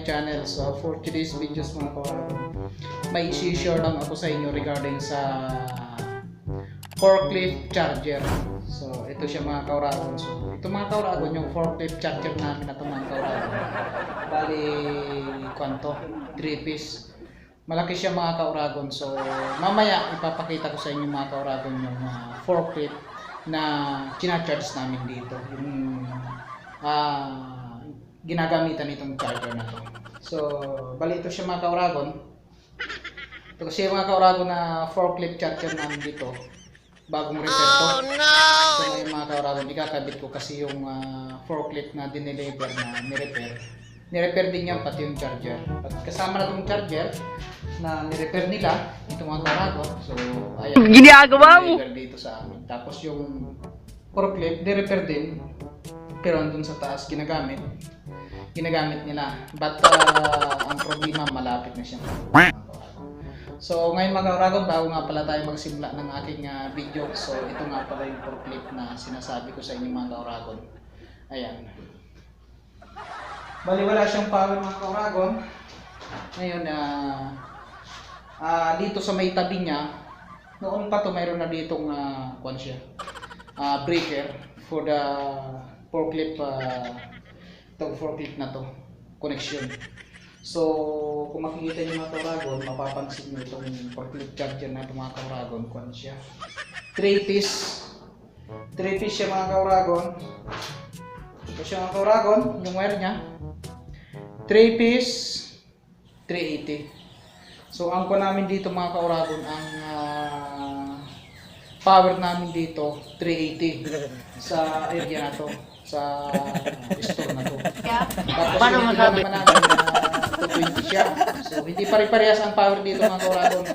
channel. So for today's videos mga kauragon, may i-share lang ako sa inyo regarding sa forklift charger. So ito siya mga kauragon. So ito mga kauragon yung forklift charger namin na ito mga kauragon. Bali kwanto 3 piece. Malaki siya mga kauragon. So mamaya ipapakita ko sa inyo mga kauragon yung forklift na kina-charge namin dito. Yung ginagamitan itong charger na to. So bali ito siya mga kauragon. Ito kasi mga kauragon na forklift charger namin dito. Bagong repair to. Oh, no! So ngayon mga kauragon, ikakabit ko kasi yung forklift na dineliver na nirepair. Nirepair din yan pati yung charger. At kasama na itong charger na nirepair nila, ito mga kauragon. So ayan, ginagawa mo dito sa amin. Tapos yung forklift, nirepair din. Pero andun sa taas ginagamit nila. But ang problema, malapit na siya. So ngayon mga kauragon, bago nga pala tayo magsimula ng aking video. So ito nga pala yung forklift na sinasabi ko sa inyo mga kauragon. Ayan. Bali wala siyang power mga kauragon. Ngayon dito sa may tabi niya, noon pa to mayroon na ditong breaker for the forklift, itong forklift na to, connection. So kung makikita niyo mga kauragon, mapapansin niyo itong forklift charger na itong mga kauragon, kung siya 3 piece siya mga kauragon. Ito siya mga kauragon, yung wire niya 3 piece 380. So ang kuha namin dito mga kauragon, ang power namin dito 380 sa area na to, sa store na to. Tapos paano masabi naman namin 220 siya. So hindi pare-parehas ang power dito mga kauragon.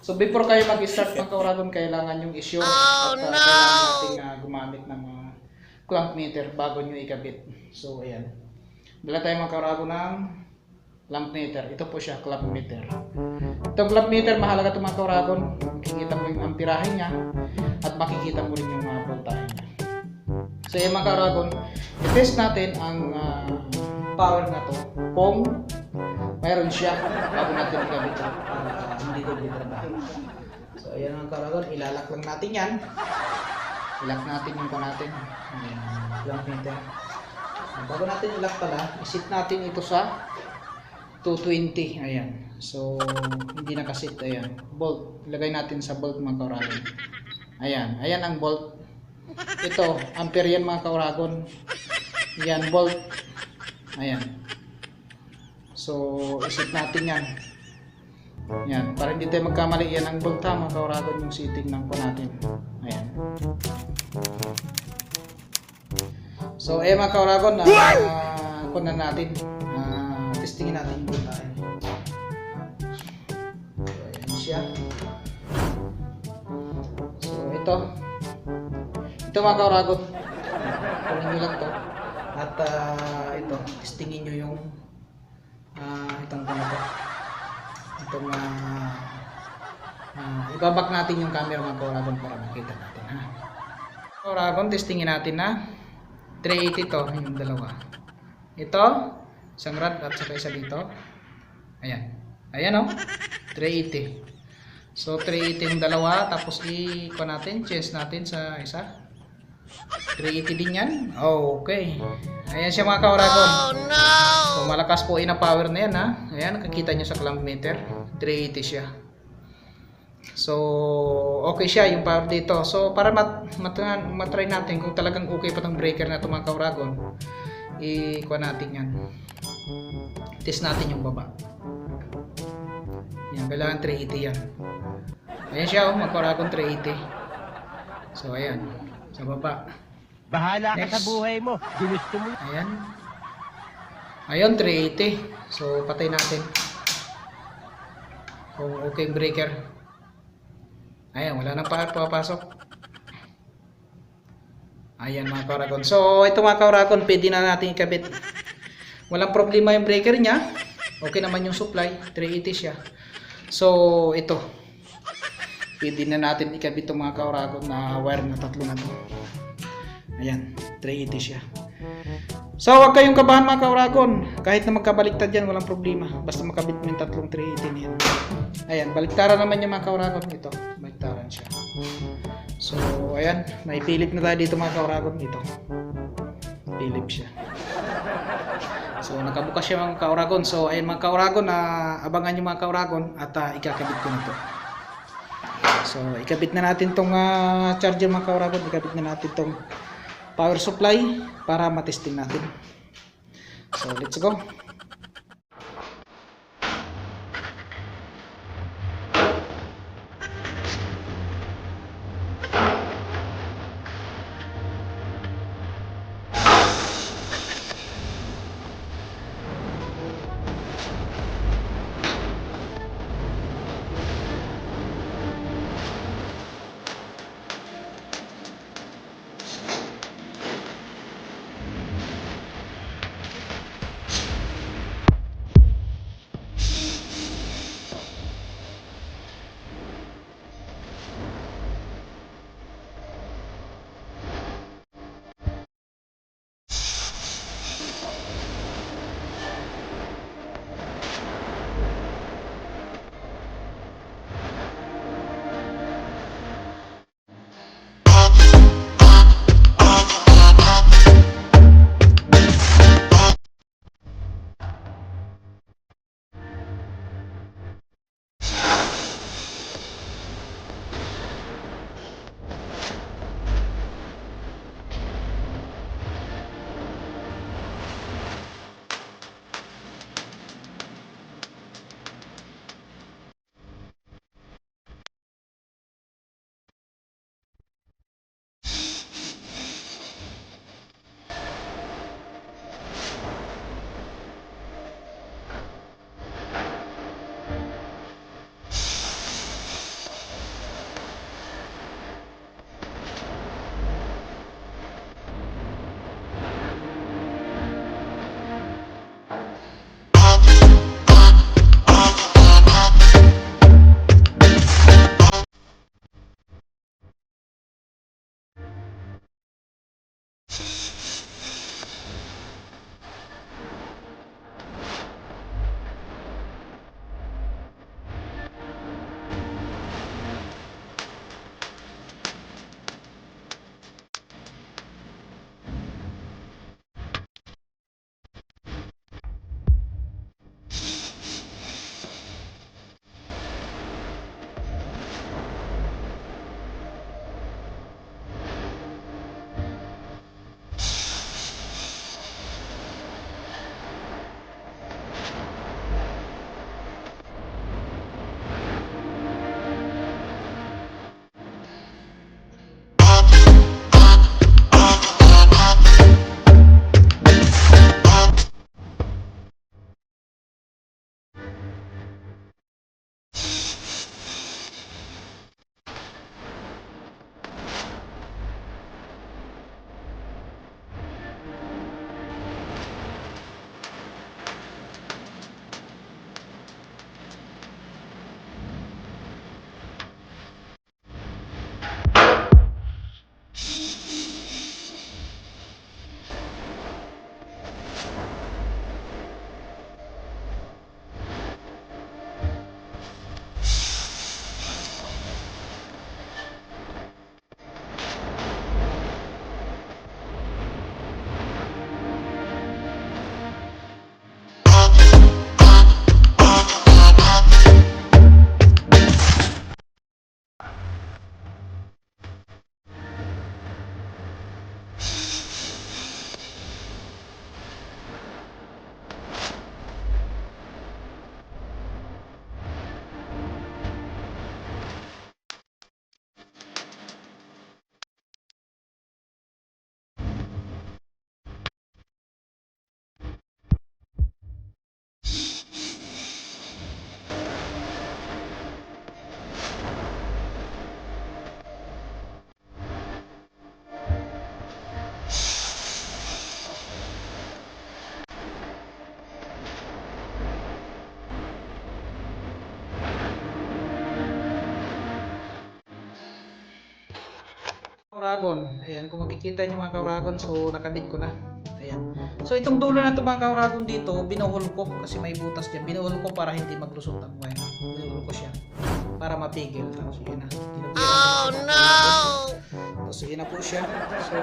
So before kayo mag-start mga kauragon, kailangan yung i-sure at kailangan natin gumamit ng clamp meter bago nyo ikabit. So ayan, dala tayo mga kauragon ng clamp meter. Ito po siya, clamp meter. Itong clamp meter, mahalaga ito mga kauragon. Makikita mo yung amperahe niya at makikita mo rin yung voltahe niya. So ayan mga kauragon, i-test natin ang power na to kung mayroon siya bago natin ikabit siya. Hindi ko trabaho. So ayan mga kauragon, ilalak lang natin yan. Ilak natin yung natin. Clamp meter. Bago natin ilak pala, isit natin ito sa 220. Ayan. So hindi nakasit. Ayan. Bolt. Ilagay natin sa bolt mga kauragon. Ayan. Ayan ang bolt. Ito, ampere yan mga kauragon. Yan, bolt. Ayan. So isit natin yan. Yan. Para hindi tayo magkamali, yan ang bolt ha mga kauragon, yung sitting ng ko natin. Ayan. So mga kauragon, kunan natin. Testingin natin yung voltahe. So ayan siya. So ito mga kauragon, kunin nyo lang to. At ito, testingin nyo yung itong itong ibabak natin yung camera mga kauragon para makita natin ha. Kauragon, testingin natin na 380 to, yung dalawa. Ito, isang rod at saka isa dito. Ayan. Ayan o. 380. So 380 yung dalawa. Tapos i-ko natin, change natin sa isa. 380 din yan. Oh, okay. Ayan siya mga kauragon. Oh, no! So malakas po na power na yan ha. Ayan, nakikita nyo sa clamp meter. 380 siya. So okay siya yung power dito. So para matry natin kung talagang okay pa tong breaker na ito mga kauragon, i-ko natin yan. Test natin yung baba. Yan, kailangan 380 yan. Ayan siya mga kauragon, 380. So ayan, sa baba. Bahala ka sa buhay mo. Ginusto mo. Ayan. Ayun, 380. So patay natin. Kung okay yung breaker. Ayan, wala nang papasok. Ayan mga kauragon. So ito mga kauragon, pwede na natin ikabit. Walang problema yung breaker niya. Okay naman yung supply, 380 siya. So ito, pwede na natin ikabit itong mga kauragon na wire na tatlo na to. Ayan, 380 siya. So huwag kayong kabahan mga kauragon. Kahit na magkabaliktad yan, walang problema. Basta makabit mo yung tatlong 380 niyan. Ayan, baliktaran naman yung mga kauragon. Ito, baliktaran siya. So ayan, may Philip na tayo dito mga kauragon. Ito, Philip siya. So nakabukas siya mga kauragon. So ayan mga kauragon, abangan yung mga kauragon at ikakabit ko na to. So ikabit na natin tong charger mga kauragon. Ikabit na natin tong power supply para matesting natin. So let's go. Kauragon. Ayan, kung makikita nyo mga kauragon, so nakabit ko na. Ayan. ayan. So itong dulo na ito mga kauragon dito, binuhol ko kasi may butas dyan. Binuhol ko para hindi maglusot ang wire. Binuhol ko siya para mapigil. Tapos yun na. Oh no! Tapos yun na po siya. So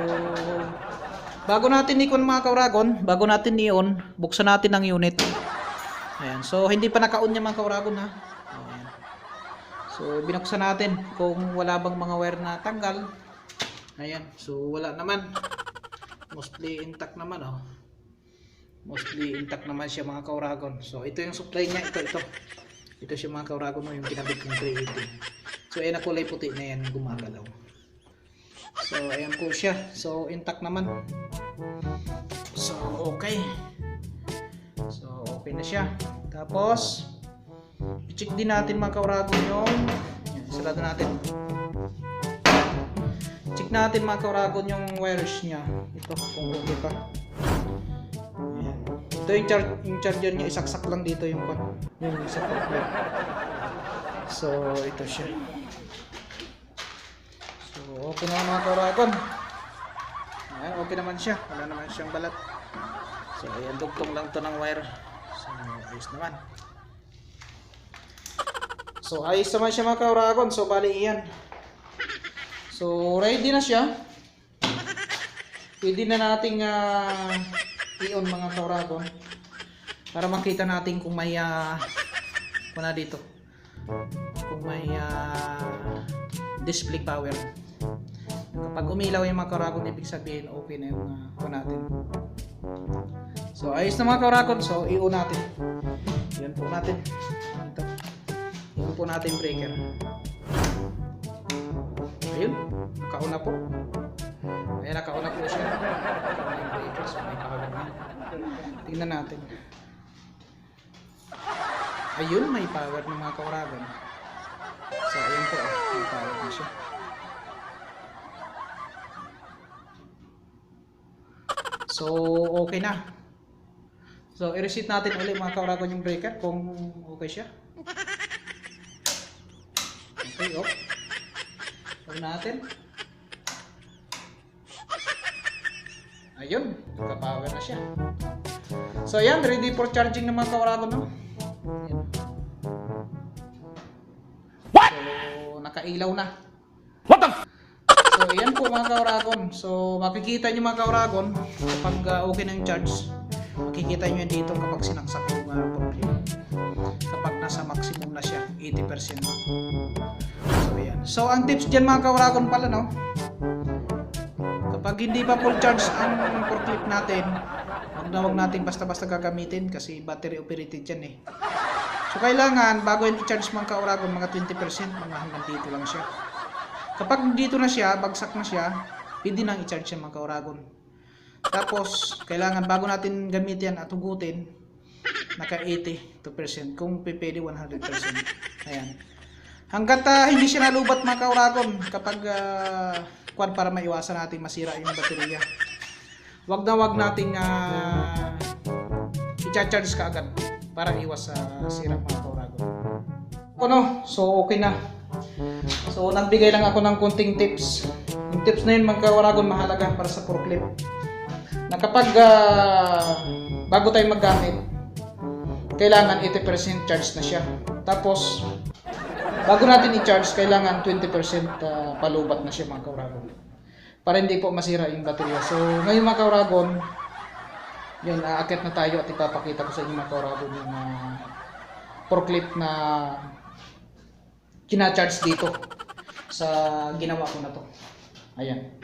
bago natin ikon mga kauragon, bago natin i-on, buksan natin ang unit. Ayan. So hindi pa naka-on yung mga kauragon ha. Ayan. So binuksan natin kung wala bang mga wire na tanggal. Ayan. So wala naman. Mostly intact naman oh. Mostly intact naman siya mga kauragon. So ito yung supply niya, ito. Ito siya mga kauragon mo yung kinabit kong 380. So ayan na kulay puti na yan gumagalaw. So ayan po siya. So intact naman. So okay. So okay na siya. Tapos i-check din natin mga kauragon yung sarado natin. Check natin mga kauragon yung wires niya. Ito kung okay pa. Ayan. Ito yung charger niya, isaksak lang dito yung isa pa. So ito siya. So okay na mga kauragon. Ayan, okay naman siya. Wala naman siyang balat. So ayan, dugtong lang to ng wire. So ayos naman. So ayos naman siya mga kauragon. So bali iyan. So ready na siya. Pwede na nating i-on mga kauragon para makita natin kung may kuna dito. Kung may display power. Kapag umilaw yung mga kauragon, ibig sabihin okay na yung natin. So ayos na mga kauragon. So i-on natin. Yan po natin. Ito. I-on po natin breaker. Ayun, nakauna po. Ayan, nakauna po siya. Nakauna yung breaker, so may power na. Tingnan natin. Ayun, may power ng mga kauragon. So, ayun po, may power na siya. So, okay na. So, i-reset natin ulit mga kauragon yung breaker kung okay siya. Okay, oh. Huwag natin. Ayun, naka-power na siya. So ayan, ready for charging ng mga kauragon, no? Ayan. So nakailaw na. So ayan po mga kauragon. So makikita nyo mga kauragon kapag okay na yung charge. Makikita nyo yan dito kapag sinaksak yung problem. Kapag nasa maximum na siya, 80%. So ayan. So ang tips dyan mga kauragon pala, no? Kapag hindi pa full charge ang forklift natin, wag natin basta-basta gagamitin kasi battery operated yan eh. So kailangan bago i-charge mga kauragon, mga 20%, mga hanggang dito lang siya. Kapag dito na siya, bagsak na siya, pwede nang i-charge siya mga kauragon. Tapos kailangan bago natin gamitin at hugutin, naka 82%, kung pwede 100%. Ayan. Hanggat hindi siya nalubat mga kauragon kapag para maiwasan natin masira yung baterya. Wag nating i-charge ka agad para iwas sa sira mga kauragon. Ano? So okay na. So nagbigay lang ako ng konting tips. Yung tips na yun mga kauragon mahalaga para sa forklift. Na kapag bago tayo maggamit, kailangan 80% charge na siya. Tapos bago natin i-charge, kailangan 20% palubat na siya mga kauragon. Para hindi po masira yung baterya. So, ngayon mga kauragon, yun, aakyat na tayo at ipapakita ko sa inyo mga kauragon yung forklift na kina-charge dito sa ginawa ko na to. Ayan.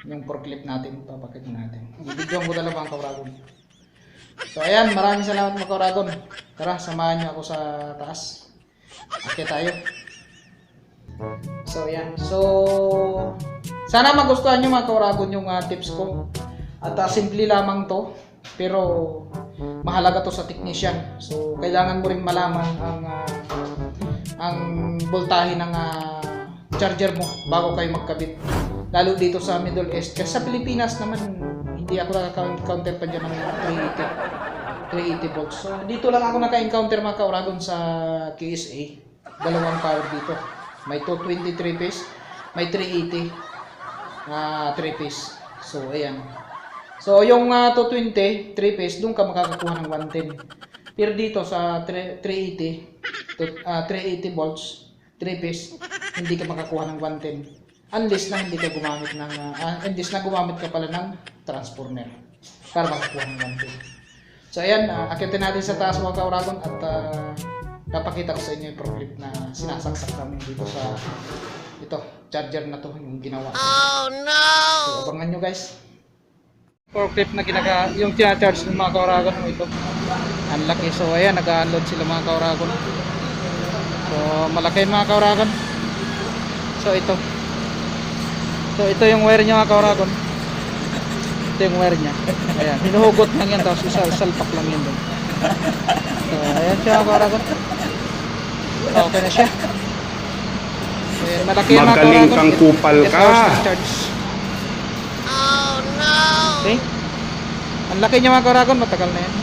Yung forklift natin, ipapakita natin. Ibigyan ko talaga mga kauragon. So, ayan, maraming salamat mga kauragon. Tara, samahan nyo ako sa taas. Akyat tayo. So yan. So sana magustuhan nyo mga kauragon yung tips ko. At simple lamang to, pero mahalaga to sa technician. So kailangan mo rin malaman ang voltahe ng charger mo bago kayo magkabit. Lalo dito sa Middle East. Kasi sa Pilipinas naman hindi ako naka-counter pa dyan ng 380 volts. So dito lang ako naka-encounter mga kauragon sa KSA. Dalawang power dito. May 223 phase, may 380 3 phase. So ayan. So, yung 220, 3-phase, doon ka makakakuha ng 110. Pero dito sa 380 volts, 3-phase, hindi ka makakuha ng 110. Unless na hindi ka gumamit ng, unless na gumamit ka pala ng transformer para makakuha ng 110. So, ayan, akitin natin sa taas mga kauragon at napakita ko sa inyo yung forklift na sinasaksak namin dito sa ito, charger na to yung ginawa. Oh no! So, abangan nyo guys. Forklift na yung tina-charge ng mga kauragon mo ito. Ang laki. So ayan, nag-unload sila mga kauragon. So malaki mga kauragon. So ito. So ito yung wire niya mga kauragon. Ito yung wire niya. Ayan, hinuhugot lang yan tapos salpak lang yan doon. So ayan siya mga kauragon. Okay na siya. So, ayan, malaki yung mga Magaling kauragon. kang kupal Yes, ka. hours na charge. Oh no! Okay. Ang laki niya mga kauragon, matagal na yan.